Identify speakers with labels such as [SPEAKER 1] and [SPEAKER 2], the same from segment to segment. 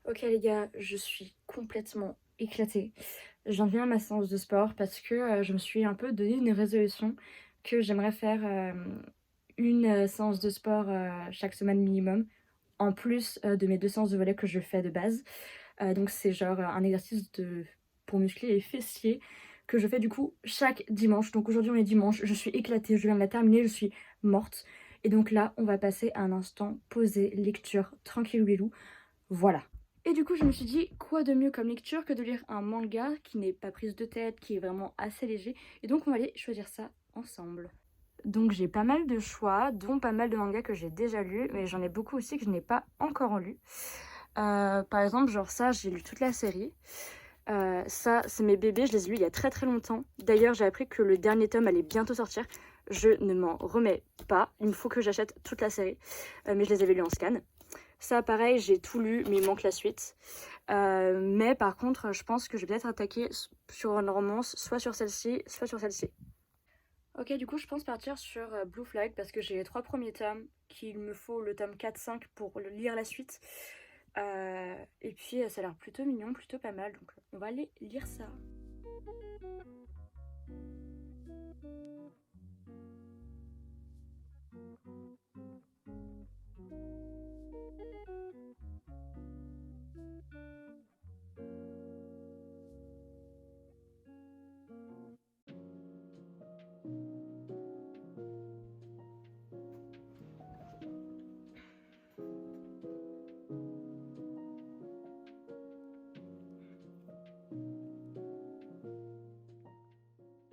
[SPEAKER 1] Ok les gars, je suis complètement éclatée. Je viens de finir ma séance de sport parce que je me suis un peu donné une résolution que j'aimerais faire une séance de sport chaque semaine minimum, en plus de mes 2 séances de volley que je fais de base. Donc c'est genre un exercice pour muscler les fessiers que je fais du coup chaque dimanche. Donc aujourd'hui on est dimanche, je suis éclatée, je viens de la terminer, je suis morte. Et donc là on va passer à un instant posé, lecture, tranquillou. Voilà. Et du coup, je me suis dit, quoi de mieux comme lecture que de lire un manga qui n'est pas prise de tête, qui est vraiment assez léger. Et donc, on va aller choisir ça ensemble. Donc, j'ai pas mal de choix, dont pas mal de mangas que j'ai déjà lus, mais j'en ai beaucoup aussi que je n'ai pas encore lus. Par exemple, genre ça, j'ai lu toute la série. Ça, c'est mes bébés, je les ai lus il y a très très longtemps. D'ailleurs, j'ai appris que le dernier tome allait bientôt sortir. Je ne m'en remets pas. Il me faut que j'achète toute la série. Mais je les avais lus en scan. Ça, pareil, j'ai tout lu, mais il manque la suite. Mais par contre, je pense que je vais peut-être attaquer sur une romance, soit sur celle-ci, soit sur celle-ci. Ok, du coup, je pense partir sur Blue Flag parce que j'ai les 3 premiers tomes, qu'il me faut le tome 4-5 pour lire la suite. Et puis, ça a l'air plutôt mignon, plutôt pas mal, donc on va aller lire ça.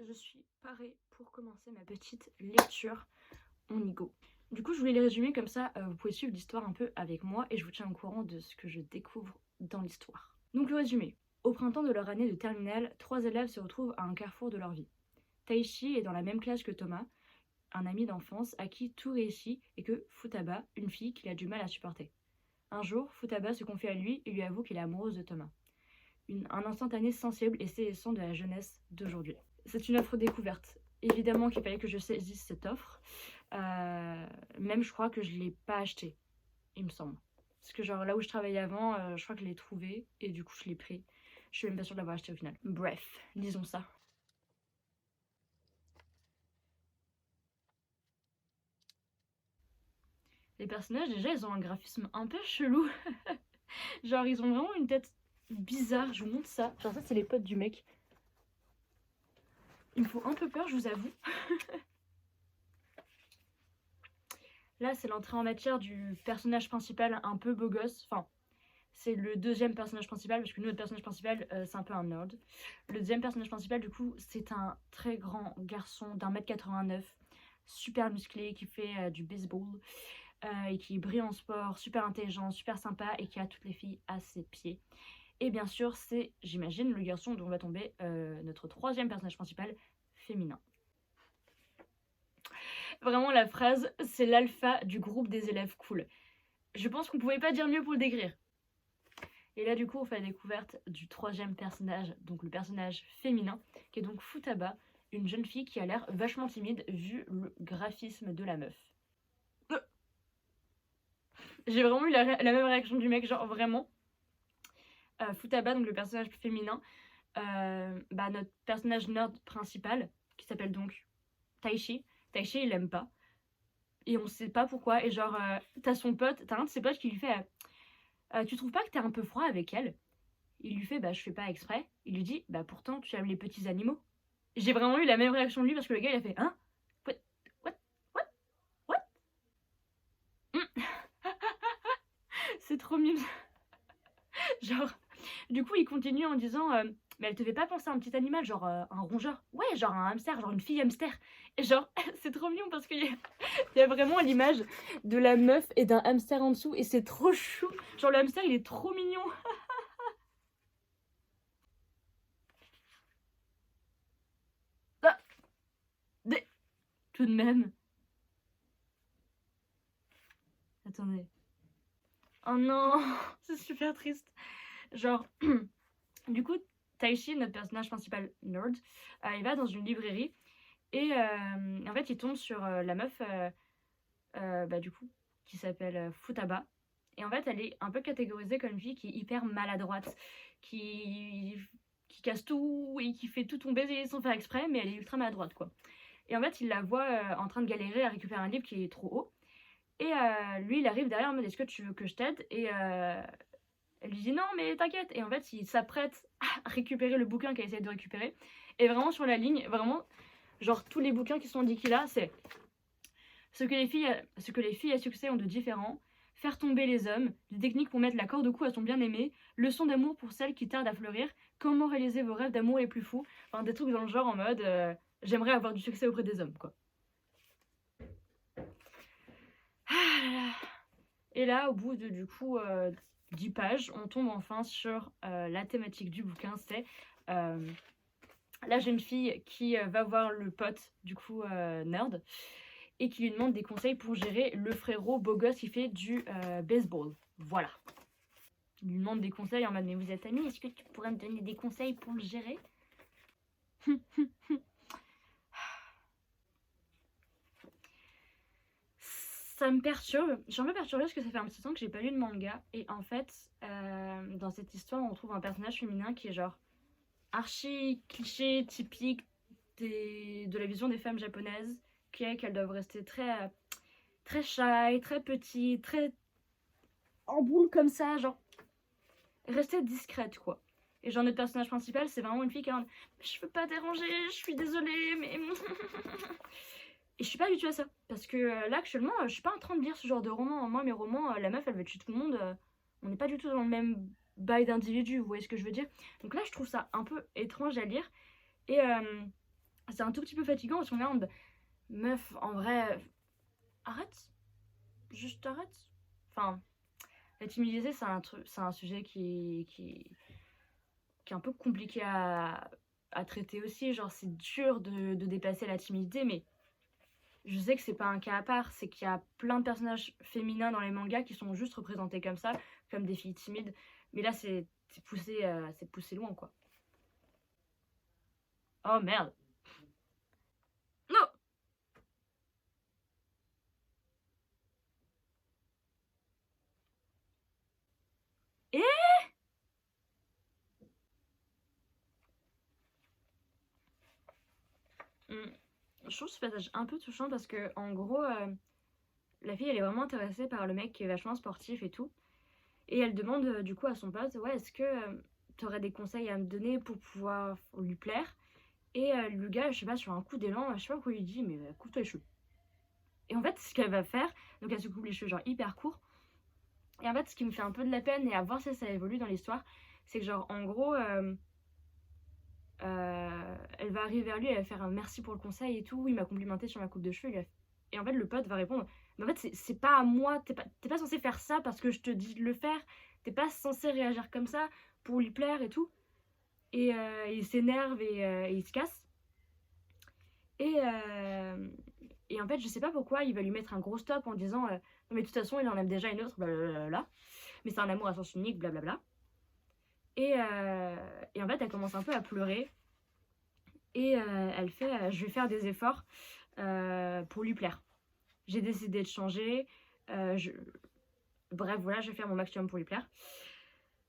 [SPEAKER 1] Je suis parée pour commencer ma petite lecture. On y go. Du coup, je voulais les résumer comme ça, vous pouvez suivre l'histoire un peu avec moi et je vous tiens au courant de ce que je découvre dans l'histoire. Donc le résumé. Au printemps de leur année de terminale, 3 élèves se retrouvent à un carrefour de leur vie. Taishi est dans la même classe que Thomas, un ami d'enfance à qui tout réussit, et que Futaba, une fille qu'il a du mal à supporter. Un jour, Futaba se confie à lui et lui avoue qu'il est amoureuse de Thomas. Un instantané sensible et saisissant de la jeunesse d'aujourd'hui. C'est une offre découverte. Évidemment qu'il fallait que je saisisse cette offre. Même je crois que je ne l'ai pas acheté, il me semble. Parce que genre là où je travaillais avant, je crois que je l'ai trouvé et du coup je l'ai pris. Je suis même pas sûre de l'avoir acheté au final. Bref, lisons ça. Les personnages déjà ils ont un graphisme un peu chelou. Genre ils ont vraiment une tête bizarre, je vous montre ça. Genre ça c'est les potes du mec. Il me faut un peu peur, je vous avoue. Là c'est l'entrée en matière du personnage principal un peu beau gosse. Enfin, c'est le deuxième personnage principal, parce que notre personnage principal, c'est un peu un nerd. Le deuxième personnage principal, du coup, c'est un très grand garçon d'1 m 89, super musclé, qui fait du baseball, et qui brille en sport, super intelligent, super sympa, et qui a toutes les filles à ses pieds. Et bien sûr, c'est, j'imagine, le garçon dont va tomber notre troisième personnage principal, féminin. Vraiment, la phrase, c'est l'alpha du groupe des élèves cool. Je pense qu'on pouvait pas dire mieux pour le décrire. Et là, du coup, on fait la découverte du troisième personnage, donc le personnage féminin, qui est donc Futaba, une jeune fille qui a l'air vachement timide vu le graphisme de la meuf. J'ai vraiment eu la même réaction du mec, genre vraiment. Futaba, donc le personnage féminin, notre personnage nerd principal, qui s'appelle donc Taishi. Taishi, il aime pas. Et on sait pas pourquoi. Et genre, t'as un de ses potes qui lui fait tu trouves pas que t'es un peu froid avec elle? Il lui fait je fais pas exprès. Il lui dit pourtant tu aimes les petits animaux. J'ai vraiment eu la même réaction de lui parce que le gars il a fait hein? What? What? What? What? C'est trop mime. Genre, du coup il continue en disant mais elle te fait pas penser à un petit animal, genre un rongeur? Ouais, genre un hamster, genre une fille hamster. Et genre, c'est trop mignon parce qu'il y a vraiment l'image de la meuf et d'un hamster en dessous et c'est trop chou. Genre le hamster il est trop mignon. Ah, tout de même. Attendez. Oh non, c'est super triste. Genre, du coup, Taishi, notre personnage principal nerd, il va dans une librairie et en fait, il tombe sur la meuf, du coup, qui s'appelle Futaba. Et en fait, elle est un peu catégorisée comme une fille qui est hyper maladroite, qui casse tout et qui fait tout tomber sans faire exprès, mais elle est ultra maladroite, quoi. Et en fait, il la voit en train de galérer à récupérer un livre qui est trop haut. Et lui, il arrive derrière en mode, est-ce que tu veux que je t'aide? Et elle lui dit non, mais t'inquiète. Et en fait, il s'apprête à récupérer le bouquin qu'elle essaie de récupérer. Et vraiment sur la ligne, vraiment, genre tous les bouquins qui sont indiqués là, c'est ce que les filles à succès ont de différent, faire tomber les hommes, des techniques pour mettre la corde au cou à son bien-aimé, leçons d'amour pour celles qui tardent à fleurir, comment réaliser vos rêves d'amour les plus fous, enfin des trucs dans le genre en mode j'aimerais avoir du succès auprès des hommes, quoi. Et là, au bout de du coup 10 pages, on tombe enfin sur la thématique du bouquin, c'est la jeune fille qui va voir le pote du coup nerd et qui lui demande des conseils pour gérer le frérot beau gosse qui fait du baseball. Voilà. Il lui demande des conseils en mode mais vous êtes amis, est-ce que tu pourrais me donner des conseils pour le gérer? Ça me perturbe. Je suis un peu perturbée parce que ça fait un petit temps que j'ai pas lu de manga. Et en fait, dans cette histoire, on trouve un personnage féminin qui est genre archi cliché, typique de la vision des femmes japonaises, qui est qu'elles doivent rester très, très shy, très petites, très en boule comme ça, genre rester discrète quoi. Et genre notre personnage principal, c'est vraiment une fille qui est en je veux pas déranger, je suis désolée, mais et je suis pas du tout à ça. Parce que là, actuellement, je suis pas en train de lire ce genre de roman. Moi, mes romans, la meuf, elle veut tuer tout le monde. On n'est pas du tout dans le même bail d'individu, vous voyez ce que je veux dire? Donc là, je trouve ça un peu étrange à lire. Et c'est un tout petit peu fatigant parce qu'on est en mode, meuf, en vrai, arrête. Juste arrête. Enfin, la timidité, c'est un sujet qui est un peu compliqué à traiter aussi. Genre, c'est dur de dépasser la timidité, mais je sais que c'est pas un cas à part, c'est qu'il y a plein de personnages féminins dans les mangas qui sont juste représentés comme ça, comme des filles timides. Mais là, c'est poussé loin, quoi. Oh merde. Non. Et je trouve ce passage un peu touchant parce que, en gros, la fille, elle est vraiment intéressée par le mec qui est vachement sportif et tout. Et elle demande du coup à son pote, ouais, est-ce que t'aurais des conseils à me donner pour pouvoir lui plaire? Et le gars, je sais pas, sur un coup d'élan, je sais pas quoi il lui dit, mais coupe-toi les cheveux. Et en fait, ce qu'elle va faire, donc elle se coupe les cheveux genre hyper courts. Et en fait, ce qui me fait un peu de la peine, et à voir si ça évolue dans l'histoire, c'est que genre en gros, elle va arriver vers lui, elle va faire un merci pour le conseil et tout, il m'a complimenté sur ma coupe de cheveux, et en fait le pote va répondre, mais en fait c'est pas à moi, t'es pas censé faire ça parce que je te dis de le faire, t'es pas censé réagir comme ça pour lui plaire et tout. Et il s'énerve et il se casse. Et, et en fait, je sais pas pourquoi, il va lui mettre un gros stop en disant non, mais de toute façon, il en aime déjà une autre, blablabla. Mais c'est un amour à sens unique, blablabla. Et en fait, elle commence un peu à pleurer. Et elle fait je vais faire des efforts pour lui plaire. J'ai décidé de changer. Bref, voilà, je vais faire mon maximum pour lui plaire.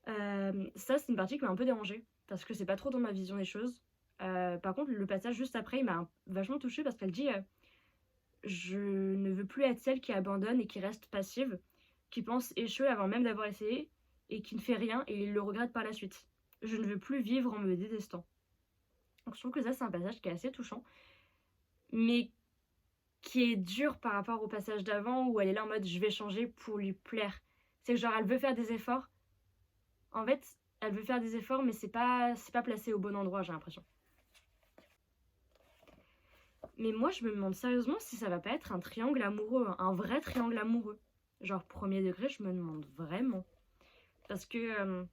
[SPEAKER 1] Ça, c'est une partie qui m'a un peu dérangée. Parce que c'est pas trop dans ma vision des choses. Par contre, le passage juste après, il m'a vachement touchée parce qu'elle dit je ne veux plus être celle qui abandonne et qui reste passive, qui pense échouer avant même d'avoir essayé et qui ne fait rien et le regrette par la suite. Je ne veux plus vivre en me détestant. Donc je trouve que ça, c'est un passage qui est assez touchant, mais qui est dur par rapport au passage d'avant où elle est là en mode je vais changer pour lui plaire. C'est que genre elle veut faire des efforts. En fait, elle veut faire des efforts, mais c'est pas placé au bon endroit, j'ai l'impression. Mais moi, je me demande sérieusement si ça va pas être un triangle amoureux, un vrai triangle amoureux. Genre, premier degré, je me demande vraiment. Parce que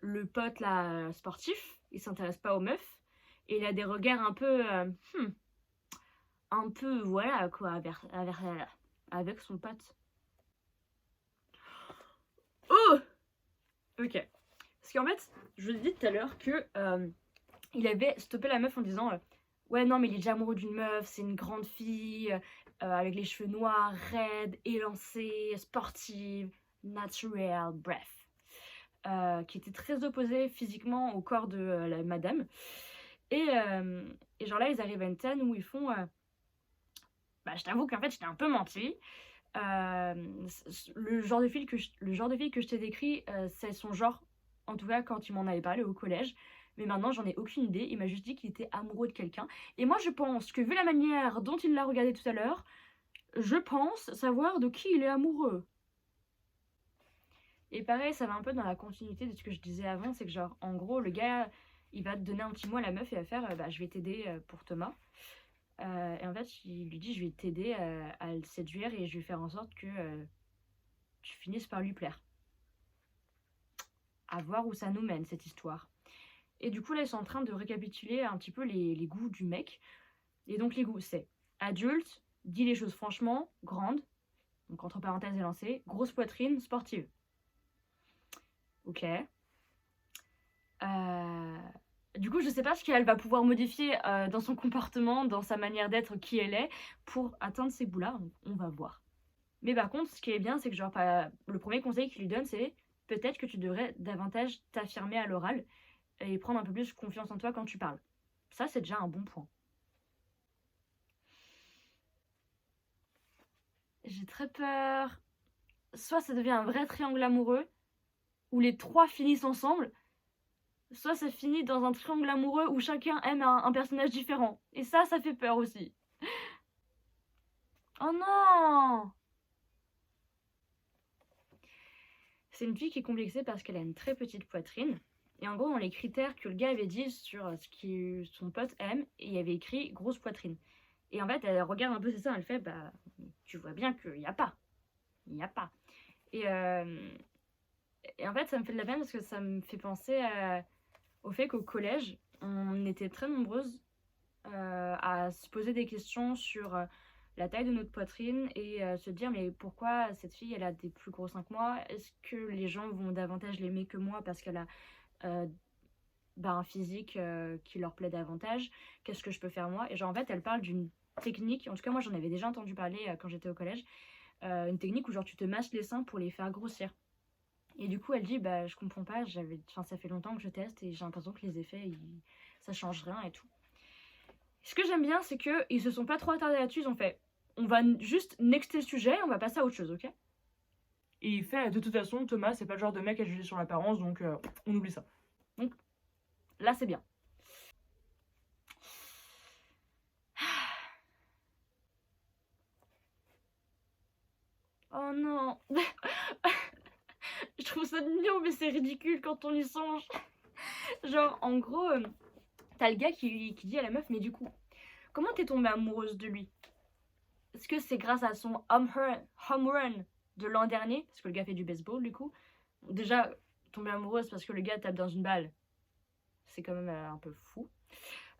[SPEAKER 1] le pote, là, sportif, il s'intéresse pas aux meufs. Et il a des regards un peu, voilà, quoi, avec son pote. Oh! Ok. Parce qu'en fait, je vous ai dit tout à l'heure que il avait stoppé la meuf en disant ouais, non, mais il est déjà amoureux d'une meuf, c'est une grande fille, avec les cheveux noirs, raides, élancée, sportive, natural breath, qui était très opposé physiquement au corps de la madame. Et genre là, ils arrivent à une scène où ils font je t'avoue qu'en fait, je t'ai un peu menti. Le genre de fille que je t'ai décrit, c'est son genre, en tout cas quand il m'en avait parlé au collège. Mais maintenant, j'en ai aucune idée. Il m'a juste dit qu'il était amoureux de quelqu'un. Et moi, je pense que vu la manière dont il l'a regardé tout à l'heure, je pense savoir de qui il est amoureux. Et pareil, ça va un peu dans la continuité de ce que je disais avant, c'est que genre, en gros, le gars, il va te donner un petit mot à la meuf et va faire je vais t'aider pour Thomas. Et en fait, il lui dit je vais t'aider à le séduire et je vais faire en sorte que tu finisses par lui plaire. À voir où ça nous mène, cette histoire. Et du coup, là, ils sont en train de récapituler un petit peu les goûts du mec. Et donc, les goûts, c'est adulte, dit les choses franchement, grande, donc entre parenthèses élancées, grosse poitrine, sportive. Ok. Du coup, je sais pas ce qu'elle va pouvoir modifier dans son comportement, dans sa manière d'être, qui elle est, pour atteindre ces goûts-là. On va voir. Mais par contre, ce qui est bien, c'est que genre, le premier conseil qu'il lui donne, c'est peut-être que tu devrais davantage t'affirmer à l'oral et prendre un peu plus confiance en toi quand tu parles. Ça, c'est déjà un bon point. J'ai très peur. Soit ça devient un vrai triangle amoureux, où les trois finissent ensemble, soit ça finit dans un triangle amoureux où chacun aime un personnage différent. Et ça fait peur aussi. Oh non! C'est une fille qui est complexée parce qu'elle a une très petite poitrine. Et en gros, dans les critères que le gars avait dit sur ce que son pote aime, il y avait écrit grosse poitrine. Et en fait, elle regarde un peu ses seins, elle fait tu vois bien qu'il n'y a pas. Il n'y a pas. Et en fait, ça me fait de la peine parce que ça me fait penser au fait qu'au collège, on était très nombreuses à se poser des questions sur la taille de notre poitrine et se dire mais pourquoi cette fille elle a des plus gros seins que moi? Est-ce que les gens vont davantage l'aimer que moi parce qu'elle a un physique qui leur plaît davantage? Qu'est-ce que je peux faire moi? Et genre en fait elle parle d'une technique, en tout cas moi j'en avais déjà entendu parler quand j'étais au collège, une technique où genre tu te masses les seins pour les faire grossir. Et du coup elle dit je comprends pas, ça fait longtemps que je teste et j'ai l'impression que les effets ça change rien et tout. Ce que j'aime bien, c'est qu'ils se sont pas trop attardés là-dessus. Ils ont fait, on va juste nexter le sujet, on va passer à autre chose, ok? Et il fait, de toute façon, Thomas, c'est pas le genre de mec à juger sur l'apparence, donc on oublie ça. Donc là, c'est bien. Oh non. Je trouve ça mignon, mais c'est ridicule quand on y songe. Genre, en gros, t'as le gars qui dit à la meuf, mais du coup, comment t'es tombée amoureuse de lui? Est-ce que c'est grâce à son home run de l'an dernier? Parce que le gars fait du baseball, du coup. Déjà, tomber amoureuse parce que le gars tape dans une balle, c'est quand même un peu fou.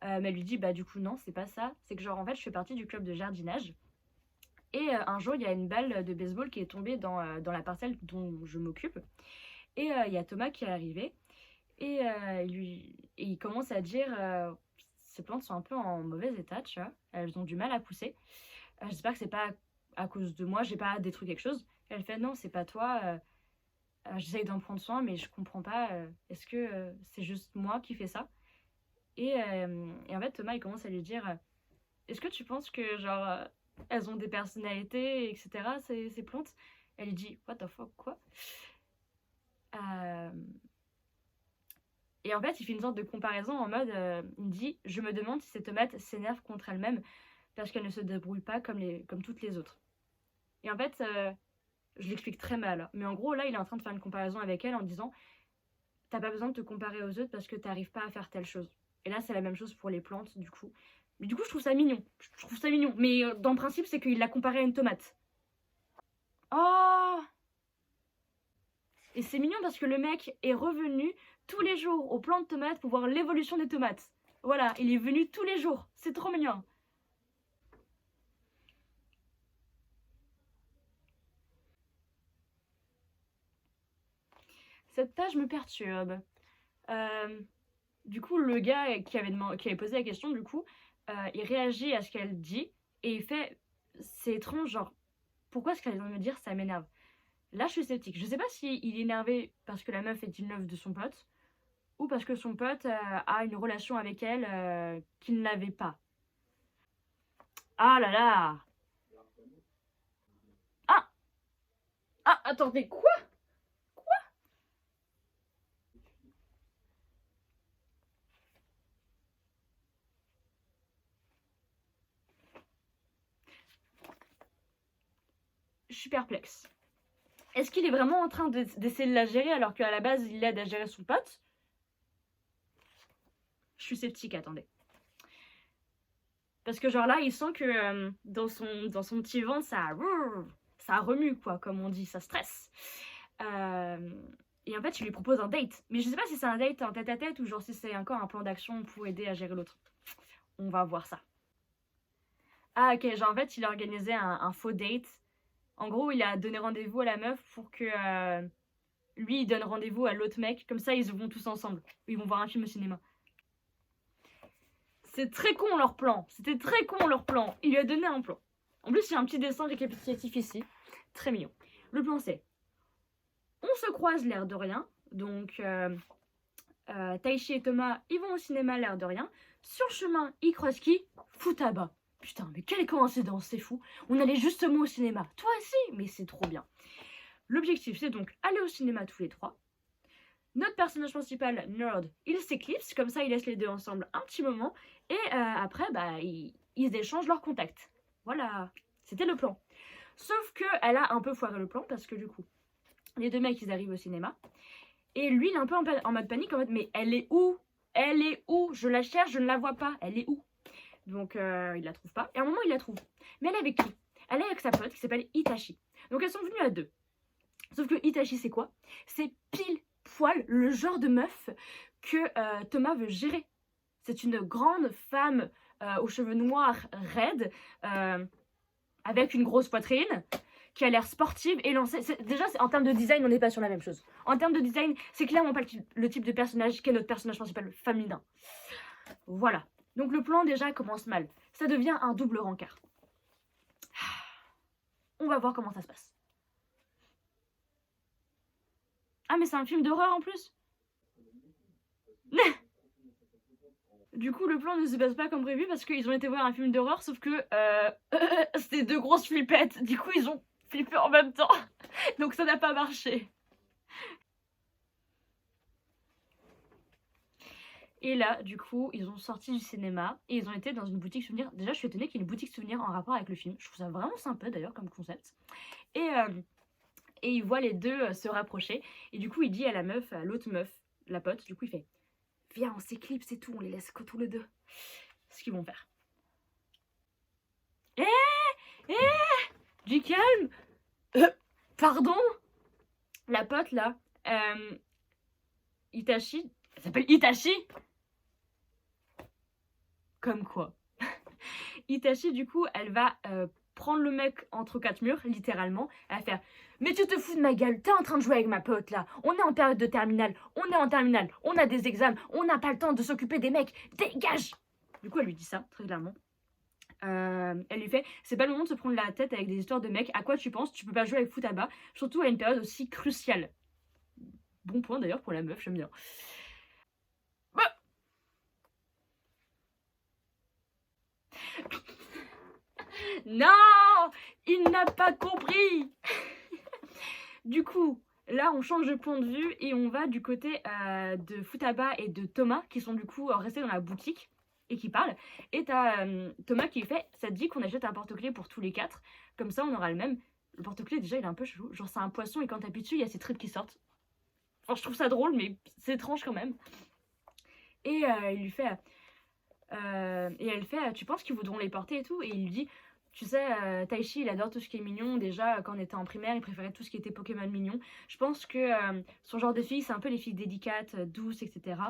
[SPEAKER 1] Mais elle lui dit, du coup, non, c'est pas ça. C'est que, genre, en fait, je fais partie du club de jardinage. Et un jour, il y a une balle de baseball qui est tombée dans la parcelle dont je m'occupe. Et il y a Thomas qui est arrivé. Et il commence à dire ces plantes sont un peu en mauvais état, tu vois. Elles ont du mal à pousser. J'espère que c'est pas à cause de moi, j'ai pas détruit quelque chose. Elle fait non, c'est pas toi. J'essaye d'en prendre soin, mais je comprends pas. Est-ce que c'est juste moi qui fais ça? Et en fait, Thomas, il commence à lui dire est-ce que tu penses que, genre, elles ont des personnalités, etc., ces plantes? Elle lui dit what the fuck, quoi? Et en fait, il fait une sorte de comparaison en mode il dit je me demande si ces tomates s'énervent contre elles-mêmes parce qu'elles ne se débrouillent pas comme toutes les autres. Et en fait, je l'explique très mal. Mais en gros, là, il est en train de faire une comparaison avec elle en disant t'as pas besoin de te comparer aux autres parce que t'arrives pas à faire telle chose. Et là, c'est la même chose pour les plantes, du coup. Mais du coup, je trouve ça mignon. Mais dans le principe, c'est qu'il l'a comparé à une tomate. Oh! Et c'est mignon parce que le mec est revenu tous les jours au plant de tomates pour voir l'évolution des tomates. Voilà, il est venu tous les jours. C'est trop mignon. Cette page me perturbe. Du coup, le gars qui avait posé la question, du coup, il réagit à ce qu'elle dit et il fait c'est étrange, genre pourquoi est-ce qu'elle vient me dire ça m'énerve? Là, je suis sceptique. Je sais pas s'il est énervé parce que la meuf est une meuf de son pote ou parce que son pote a une relation avec elle qu'il n'avait pas. Ah là là. Ah. Ah, attendez, quoi? Je suis perplexe. Est-ce qu'il est vraiment en train d'essayer de la gérer alors qu'à la base, il l'aide à gérer son pote? Je suis sceptique, attendez. Parce que genre là, il sent que dans son petit ventre, ça remue, quoi, comme on dit, ça stresse. Et en fait, il lui propose un date. Mais je sais pas si c'est un date en tête-à-tête ou genre si c'est encore un plan d'action pour aider à gérer l'autre. On va voir ça. Ah ok, genre en fait, il a organisé un faux date. En gros, il a donné rendez-vous à la meuf pour que lui, il donne rendez-vous à l'autre mec. Comme ça, ils vont tous ensemble. Ils vont voir un film au cinéma. C'est très con leur plan. C'était très con leur plan. Il lui a donné un plan. En plus, il y a un petit dessin récapitulatif ici. Très mignon. Le plan, c'est... On se croise l'air de rien. Donc, Taichi et Thomas, ils vont au cinéma l'air de rien. Sur le chemin, ils croisent qui? Futaba. Putain, mais quelle coïncidence, c'est fou. On allait justement au cinéma. Toi aussi? Mais c'est trop bien. L'objectif, c'est donc aller au cinéma tous les trois. Notre personnage principal, Nerd, il s'éclipse, comme ça il laisse les deux ensemble un petit moment, et après, bah, ils échangent leurs contacts. Voilà, c'était le plan. Sauf qu'elle a un peu foiré le plan, parce que du coup, les deux mecs, ils arrivent au cinéma, et lui, il est un peu en mode panique, en mode, mais elle est où? Elle est où? Je la cherche, je ne la vois pas, elle est où? Donc, il la trouve pas, et à un moment, il la trouve. Mais elle est avec qui? Elle est avec sa pote, qui s'appelle Itachi. Donc, elles sont venues à deux. Sauf que Itachi, c'est quoi? C'est pile poil le genre de meuf que Thomas veut gérer. C'est une grande femme aux cheveux noirs raides, avec une grosse poitrine, qui a l'air sportive et lancée. Déjà, en termes de design, on n'est pas sur la même chose. En termes de design, c'est clairement pas le type de personnage qu'est notre personnage principal féminin. Voilà. Donc le plan déjà commence mal. Ça devient un double rencard. On va voir comment ça se passe. Ah mais c'est un film d'horreur en plus. Du coup, le plan ne se passe pas comme prévu parce qu'ils ont été voir un film d'horreur, sauf que c'était deux grosses flippettes. Du coup, ils ont flippé en même temps. Donc ça n'a pas marché. Et là, du coup, ils ont sorti du cinéma et ils ont été dans une boutique souvenir. Déjà, je suis étonnée qu'il y ait une boutique souvenir en rapport avec le film. Je trouve ça vraiment sympa d'ailleurs comme concept. Et ils voient les deux se rapprocher. Et du coup, il dit à la meuf, à l'autre meuf, la pote, du coup, il fait viens, on s'éclipse et tout, on les laisse que tous les deux. Ce qu'ils vont faire. Du calme. Pardon. La pote là, Itachi, elle s'appelle Itachi. Comme quoi. Itachi, du coup, elle va prendre le mec entre quatre murs, littéralement. Elle va faire mais tu te fous de ma gueule, t'es en train de jouer avec ma pote là. On est en période de terminale, on a des examens, on n'a pas le temps de s'occuper des mecs. Dégage. Du coup, elle lui dit ça, très clairement. Elle lui fait c'est pas le moment de se prendre la tête avec des histoires de mecs. À quoi tu penses? Tu peux pas jouer avec Futaba, surtout à une période aussi cruciale. Bon point d'ailleurs pour la meuf, j'aime bien. Non, il n'a pas compris. Du coup, là, on change de point de vue et on va du côté de Futaba et de Thomas, qui sont du coup restés dans la boutique et qui parlent. Et t'as Thomas qui fait ça te dit qu'on achète un porte-clés pour tous les quatre. Comme ça, on aura le même. Le porte-clés, déjà, il est un peu chelou. Genre, c'est un poisson et quand t'appuies dessus, il y a ses tripes qui sortent. Enfin, je trouve ça drôle, mais c'est étrange quand même. Et il lui fait. Et elle fait tu penses qu'ils voudront les porter et tout? Et il lui dit tu sais, Taichi, il adore tout ce qui est mignon. Déjà, quand on était en primaire, il préférait tout ce qui était Pokémon mignon. Je pense que son genre de fille, c'est un peu les filles délicates, douces, etc.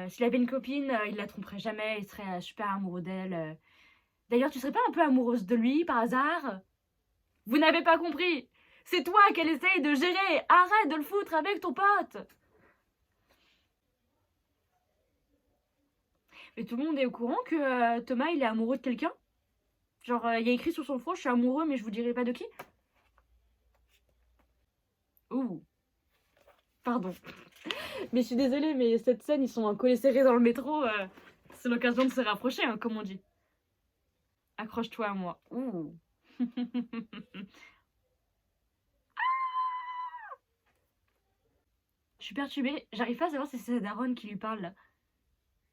[SPEAKER 1] S'il avait une copine, il la tromperait jamais, il serait super amoureux d'elle. D'ailleurs, tu serais pas un peu amoureuse de lui, par hasard? Vous n'avez pas compris. C'est toi qu'elle essaye de gérer. Arrête de le foutre avec ton pote. Mais tout le monde est au courant que Thomas, il est amoureux de quelqu'un? Genre, il y a écrit sur son front, je suis amoureux, mais je vous dirai pas de qui. Ouh, pardon. Mais je suis désolée, mais cette scène, ils sont collés serrés dans le métro. C'est l'occasion de se rapprocher, hein, comme on dit. Accroche-toi à moi. Ouh. Je suis perturbée. J'arrive pas à savoir si c'est sa daronne qui lui parle là.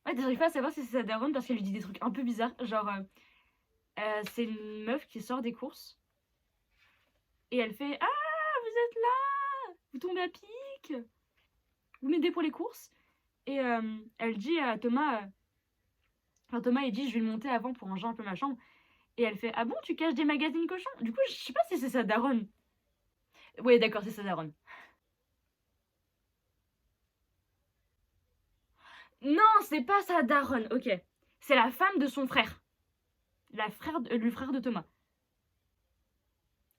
[SPEAKER 1] Ouais, j'arrive pas à savoir si c'est sa daronne parce qu'elle lui dit des trucs un peu bizarres. Genre, c'est une meuf qui sort des courses. Et elle fait: Ah, vous êtes là! Vous tombez à pic! Vous m'aidez pour les courses? Et elle dit à Thomas. Enfin, Thomas, il dit: Je vais le monter avant pour ranger un peu ma chambre. Et elle fait: Ah bon, tu caches des magazines cochons? Du coup, je sais pas si c'est sa daronne. Ouais, d'accord, c'est sa daronne. Non, c'est pas sa daronne, ok. C'est la femme de son frère. Le frère de Thomas.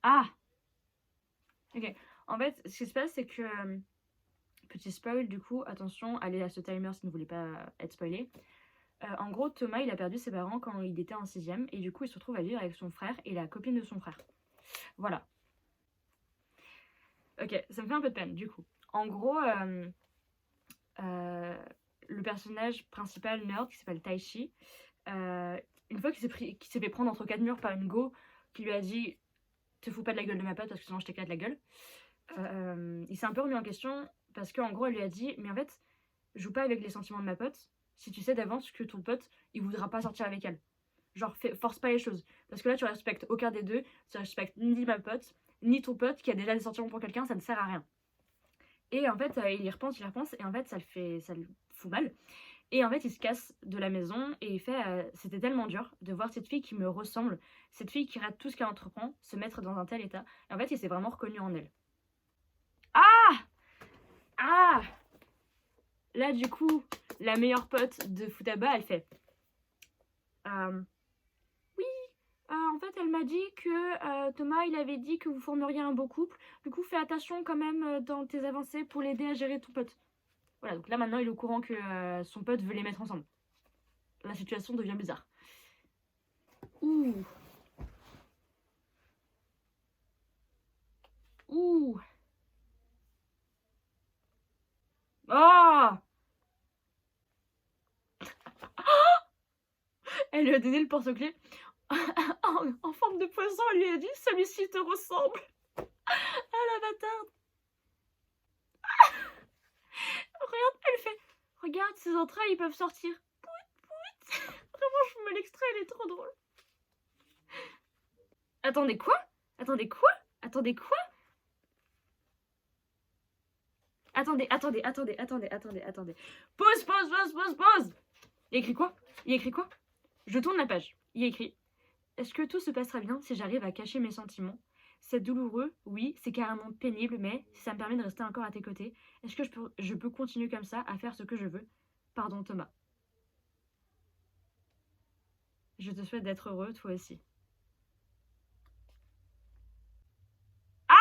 [SPEAKER 1] Ah, ok. En fait, ce qui se passe, c'est que. Petit spoil, du coup, attention, allez à ce timer si vous ne voulez pas être spoilé. En gros, Thomas, il a perdu ses parents quand il était en 6ème. Et du coup, il se retrouve à vivre avec son frère et la copine de son frère. Voilà. Ok, ça me fait un peu de peine, du coup. En gros, le personnage principal, nerd, qui s'appelle Taichi, une fois qu'il s'est fait prendre entre quatre murs par une go qui lui a dit: Te fous pas de la gueule de ma pote parce que sinon je t'éclate la gueule. Il s'est un peu remis en question parce qu'en gros, elle lui a dit: Mais en fait, joue pas avec les sentiments de ma pote si tu sais d'avance que ton pote il voudra pas sortir avec elle. Genre, force pas les choses. Parce que là, tu respectes aucun des deux. Tu respectes ni ma pote, ni ton pote qui a déjà des sentiments pour quelqu'un, ça ne sert à rien. Et en fait, il y repense, et en fait, ça le fout mal. Et en fait, il se casse de la maison et il fait: C'était tellement dur de voir cette fille qui me ressemble, cette fille qui rate tout ce qu'elle entreprend, se mettre dans un tel état. Et en fait, il s'est vraiment reconnu en elle. Ah! Ah! Là, du coup, la meilleure pote de Futaba, elle fait: Oui, en fait, elle m'a dit que Thomas, il avait dit que vous formeriez un beau couple. Du coup, fais attention quand même dans tes avancées pour l'aider à gérer ton pote. Voilà, donc là, maintenant, il est au courant que son pote veut les mettre ensemble. La situation devient bizarre. Ouh. Ouh. Oh! Elle lui a donné le porte-clés en forme de poisson. Elle lui a dit: Celui-ci te ressemble. Ah, la bâtarde. Regarde, elle fait: Regarde, ses entrailles, ils peuvent sortir. Pout, pout. Vraiment, je me l'extrait, elle est trop drôle. Attendez, quoi? Attendez, quoi? Attendez, quoi? Attendez. Pause. Il y a écrit quoi? Je tourne la page. Il y a écrit: Est-ce que tout se passera bien si j'arrive à cacher mes sentiments? C'est douloureux, oui, c'est carrément pénible, mais si ça me permet de rester encore à tes côtés, est-ce que je peux continuer comme ça à faire ce que je veux? Pardon, Thomas. Je te souhaite d'être heureux, toi aussi. Ah!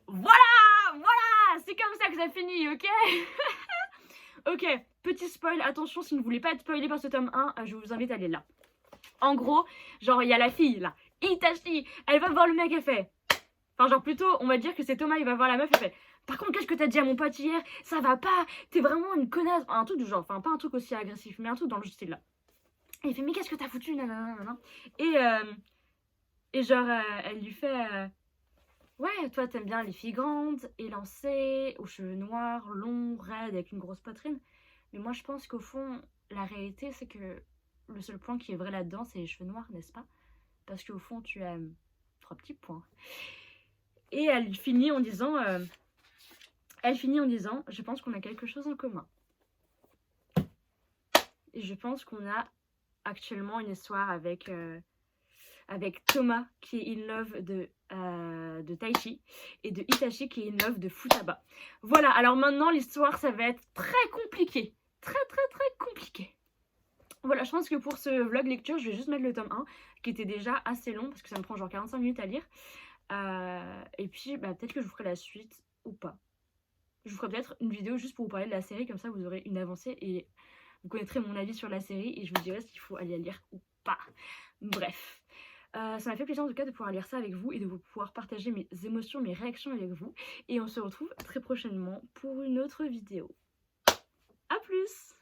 [SPEAKER 1] Voilà! C'est comme ça que ça finit, ok? Ok, petit spoil, attention, si vous ne voulez pas être spoilé par ce tome 1, je vous invite à aller là. En gros, genre, il y a la fille, là, Itachi, elle va voir le mec, elle fait... Enfin, genre, plutôt, on va dire que c'est Thomas, il va voir la meuf, elle fait: Par contre, qu'est-ce que t'as dit à mon pote hier? Ça va pas, t'es vraiment une connasse. Un truc du genre, enfin, pas un truc aussi agressif, mais un truc dans le style là. Et il fait: Mais qu'est-ce que t'as foutu? Nanana. Et genre, elle lui fait: Ouais, toi, t'aimes bien les filles grandes, élancées, aux cheveux noirs, longs, raides, avec une grosse poitrine. Mais moi, je pense qu'au fond, la réalité, c'est que le seul point qui est vrai là-dedans, c'est les cheveux noirs, n'est-ce pas? Parce qu'au fond, tu as 3 petits points. Et elle finit en disant: Je pense qu'on a quelque chose en commun. Et je pense qu'on a actuellement une histoire avec Thomas qui est in love de Taichi et de Itachi qui est in love de Futaba. Voilà, alors maintenant l'histoire ça va être très compliqué. Très compliqué. Voilà, je pense que pour ce vlog lecture, je vais juste mettre le tome 1 qui était déjà assez long parce que ça me prend genre 45 minutes à lire. Et puis peut-être que je vous ferai la suite ou pas. Je vous ferai peut-être une vidéo juste pour vous parler de la série, comme ça vous aurez une avancée et vous connaîtrez mon avis sur la série et je vous dirai s'il faut aller la lire ou pas. Bref. Ça m'a fait plaisir en tout cas de pouvoir lire ça avec vous et de pouvoir partager mes émotions, mes réactions avec vous. Et on se retrouve très prochainement pour une autre vidéo. A plus!